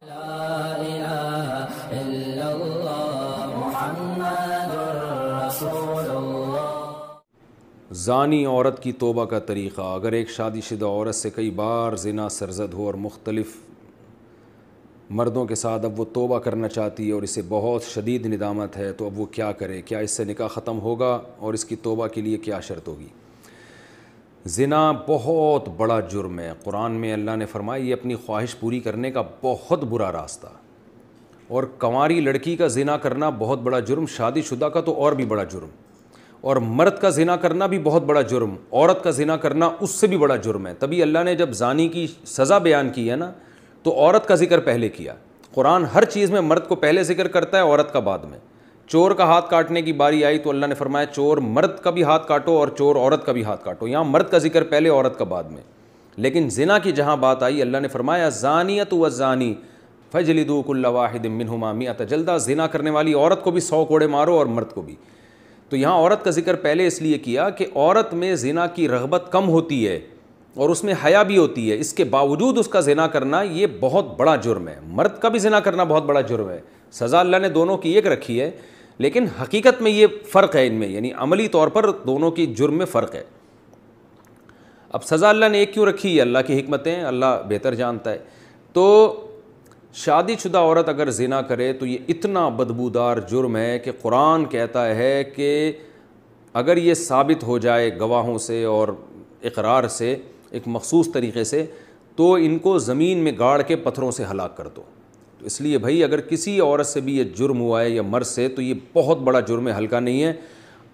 لا الہ الا اللہ محمد رسول اللہ۔ زانی عورت کی توبہ کا طریقہ۔ اگر ایک شادی شدہ عورت سے کئی بار زنا سرزد ہو اور مختلف مردوں کے ساتھ اب وہ توبہ کرنا چاہتی ہے اور اسے بہت شدید ندامت ہے، تو اب وہ کیا کرے؟ کیا اس سے نکاح ختم ہوگا اور اس کی توبہ کے لیے کیا شرط ہوگی؟ زنا بہت بڑا جرم ہے۔ قرآن میں اللہ نے فرمایا یہ اپنی خواہش پوری کرنے کا بہت برا راستہ، اور کنواری لڑکی کا زنا کرنا بہت بڑا جرم، شادی شدہ کا تو اور بھی بڑا جرم، اور مرد کا زنا کرنا بھی بہت بڑا جرم، عورت کا زنا کرنا اس سے بھی بڑا جرم ہے۔ تبھی اللہ نے جب زانی کی سزا بیان کی ہے نا، تو عورت کا ذکر پہلے کیا۔ قرآن ہر چیز میں مرد کو پہلے ذکر کرتا ہے، عورت کا بعد میں۔ چور کا ہاتھ کاٹنے کی باری آئی تو اللہ نے فرمایا چور مرد کا بھی ہاتھ کاٹو اور چور عورت کا بھی ہاتھ کاٹو۔ یہاں مرد کا ذکر پہلے، عورت کا بعد میں۔ لیکن زنا کی جہاں بات آئی، اللہ نے فرمایا زانیۃ والزانی فاجلدوا کل واحد منہما مئۃ جلدہ۔ زنا کرنے والی عورت کو بھی 100 کوڑے مارو اور مرد کو بھی۔ تو یہاں عورت کا ذکر پہلے اس لیے کیا کہ عورت میں زنا کی رغبت کم ہوتی ہے اور اس میں حیا بھی ہوتی ہے، اس کے باوجود اس کا زنا کرنا یہ بہت بڑا جرم ہے۔ مرد کا بھی زنا کرنا بہت بڑا جرم ہے۔ سزا اللہ نے دونوں کی ایک رکھی ہے، لیکن حقیقت میں یہ فرق ہے ان میں، یعنی عملی طور پر دونوں کی جرم میں فرق ہے۔ اب سزا اللہ نے ایک کیوں رکھی ہے؟ اللہ کی حکمتیں اللہ بہتر جانتا ہے۔ تو شادی شدہ عورت اگر زنا کرے تو یہ اتنا بدبودار جرم ہے کہ قرآن کہتا ہے کہ اگر یہ ثابت ہو جائے گواہوں سے اور اقرار سے ایک مخصوص طریقے سے، تو ان کو زمین میں گاڑ کے پتھروں سے ہلاک کر دو۔ تو اس لیے بھائی اگر کسی عورت سے بھی یہ جرم ہوا ہے یا مرد سے، تو یہ بہت بڑا جرم ہے، ہلکا نہیں ہے۔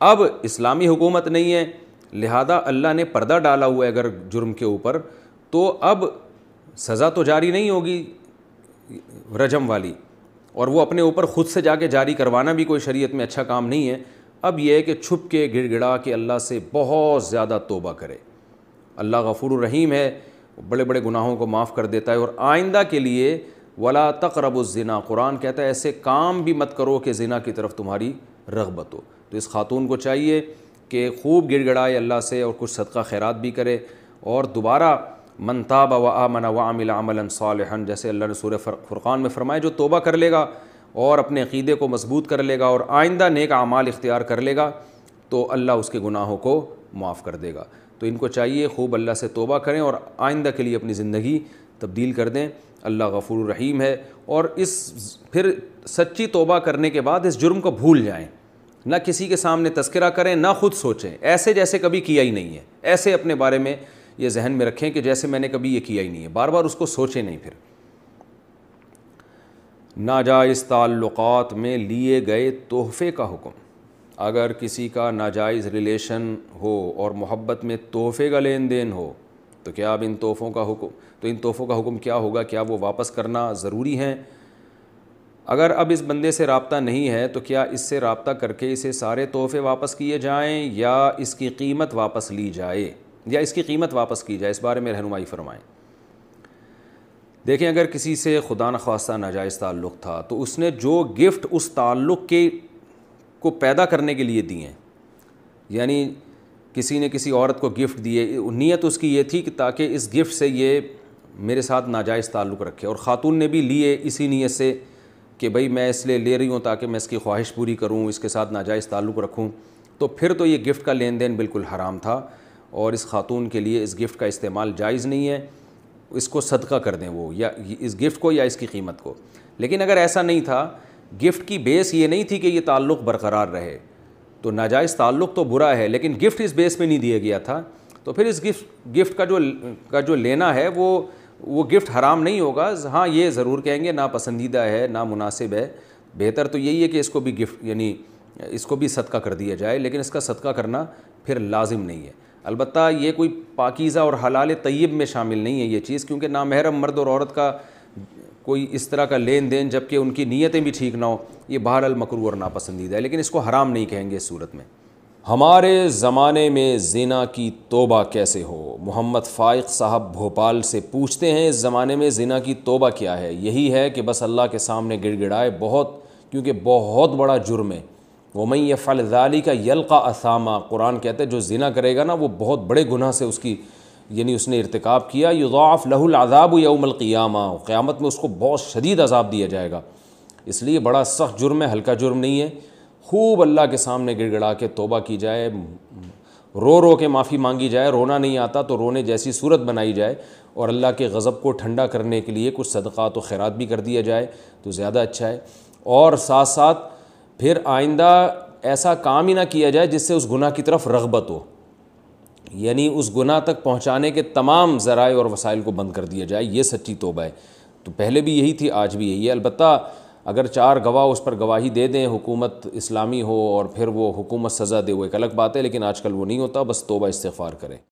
اب اسلامی حکومت نہیں ہے، لہذا اللہ نے پردہ ڈالا ہوا ہے اگر جرم کے اوپر، تو اب سزا تو جاری نہیں ہوگی رجم والی، اور وہ اپنے اوپر خود سے جا کے جاری کروانا بھی کوئی شریعت میں اچھا کام نہیں ہے۔ اب یہ ہے کہ چھپ کے گڑ گڑا کے اللہ سے بہت زیادہ توبہ کرے۔ اللہ غفور الرحیم ہے، بڑے بڑے گناہوں کو معاف کر دیتا ہے، اور آئندہ کے لیے ولا تقربوا الزنا، قرآن کہتا ہے ایسے کام بھی مت کرو کہ زنا کی طرف تمہاری رغبت ہو۔ تو اس خاتون کو چاہیے کہ خوب گڑ گڑائے اللہ سے اور کچھ صدقہ خیرات بھی کرے، اور دوبارہ من تاب وآمن وعمل عملا صالحا، جیسے اللہ نے سورہ فرقان میں فرمایا جو توبہ کر لے گا اور اپنے عقیدے کو مضبوط کر لے گا اور آئندہ نیک اعمال اختیار کر لے گا، تو اللہ اس کے گناہوں کو معاف کر دے گا۔ تو ان کو چاہیے خوب اللہ سے توبہ کریں اور آئندہ کے لیے اپنی زندگی تبدیل کر دیں۔ اللہ غفور الرحیم ہے، اور پھر سچی توبہ کرنے کے بعد اس جرم کو بھول جائیں، نہ کسی کے سامنے تذکرہ کریں، نہ خود سوچیں ایسے جیسے کبھی کیا ہی نہیں ہے، ایسے اپنے بارے میں یہ ذہن میں رکھیں کہ جیسے میں نے کبھی یہ کیا ہی نہیں ہے، بار بار اس کو سوچیں نہیں۔ پھر ناجائز تعلقات میں لیے گئے تحفے کا حکم۔ اگر کسی کا ناجائز ریلیشن ہو اور محبت میں تحفے کا لین دین ہو، تو کیا اب ان تحفوں کا حکم کیا ہوگا؟ کیا وہ واپس کرنا ضروری ہیں؟ اگر اب اس بندے سے رابطہ نہیں ہے تو کیا اس سے رابطہ کر کے اسے سارے تحفے واپس کیے جائیں یا اس کی قیمت واپس لی جائے، یا اس کی قیمت واپس کی جائے؟ اس بارے میں رہنمائی فرمائیں۔ دیکھیں، اگر کسی سے خدا نخواستہ ناجائز تعلق تھا تو اس نے جو گفٹ اس تعلق کو پیدا کرنے کے لیے دیے ہیں، یعنی کسی نے کسی عورت کو گفٹ دیے، نیت اس کی یہ تھی کہ تاکہ اس گفٹ سے یہ میرے ساتھ ناجائز تعلق رکھے، اور خاتون نے بھی لیے اسی نیت سے کہ بھئی میں اس لیے لے رہی ہوں تاکہ میں اس کی خواہش پوری کروں، اس کے ساتھ ناجائز تعلق رکھوں، تو پھر تو یہ گفٹ کا لین دین بالکل حرام تھا، اور اس خاتون کے لیے اس گفٹ کا استعمال جائز نہیں ہے۔ اس کو صدقہ کر دیں وہ، یا اس گفٹ کو یا اس کی قیمت کو۔ لیکن اگر ایسا نہیں تھا، گفٹ کی بیس یہ نہیں تھی کہ یہ تعلق برقرار رہے، تو ناجائز تعلق تو برا ہے، لیکن گفٹ اس بیس پہ نہیں دیا گیا تھا، تو پھر اس گفٹ کا جو لینا ہے وہ گفٹ حرام نہیں ہوگا۔ ہاں یہ ضرور کہیں گے ناپسندیدہ ہے، نامناسب ہے، بہتر تو یہی ہے کہ اس کو بھی گفٹ یعنی اس کو بھی صدقہ کر دیا جائے، لیکن اس کا صدقہ کرنا پھر لازم نہیں ہے۔ البتہ یہ کوئی پاکیزہ اور حلال طیب میں شامل نہیں ہے یہ چیز، کیونکہ نامحرم مرد اور عورت کا کوئی اس طرح کا لین دین جبکہ ان کی نیتیں بھی ٹھیک نہ ہو، یہ بہرحال مکروہ اور ناپسندیدہ ہے، لیکن اس کو حرام نہیں کہیں گے اس صورت میں۔ ہمارے زمانے میں زنا کی توبہ کیسے ہو؟ محمد فائق صاحب بھوپال سے پوچھتے ہیں، اس زمانے میں زنا کی توبہ کیا ہے؟ یہی ہے کہ بس اللہ کے سامنے گڑ گڑائے، کیونکہ بہت بڑا جرم ہے۔ وَمَن يَفْعَلْ ذَلِكَ يَلْقَ أَثَامًا، قرآن کہتا ہے جو زنا کرے گا نا وہ بہت بڑے گناہ سے اس کی یعنی اس نے ارتکاب کیا، یضاعف لہ العذاب یوم القیامہ، قیامت میں اس کو بہت شدید عذاب دیا جائے گا. اس لیے بڑا سخت جرم ہے، ہلکا جرم نہیں ہے. خوب اللہ کے سامنے گڑ گڑا کے توبہ کی جائے، رو رو کے معافی مانگی جائے. رونا نہیں آتا تو رونے جیسی صورت بنائی جائے، اور اللہ کے غضب کو ٹھنڈا کرنے کے لیے کچھ صدقات و خیرات بھی کر دیا جائے تو زیادہ اچھا ہے. اور ساتھ ساتھ پھر آئندہ ایسا کام ہی نہ کیا جائے جس سے اس گناہ کی طرف رغبت ہو، یعنی اس گناہ تک پہنچانے کے تمام ذرائع اور وسائل کو بند کر دیا جائے. یہ سچی توبہ ہے. تو پہلے بھی یہی تھی، آج بھی یہی ہے. البتہ اگر 4 گواہ اس پر گواہی دے دیں، حکومت اسلامی ہو اور پھر وہ حکومت سزا دے، وہ ایک الگ بات ہے، لیکن آج کل وہ نہیں ہوتا. بس توبہ استغفار کریں.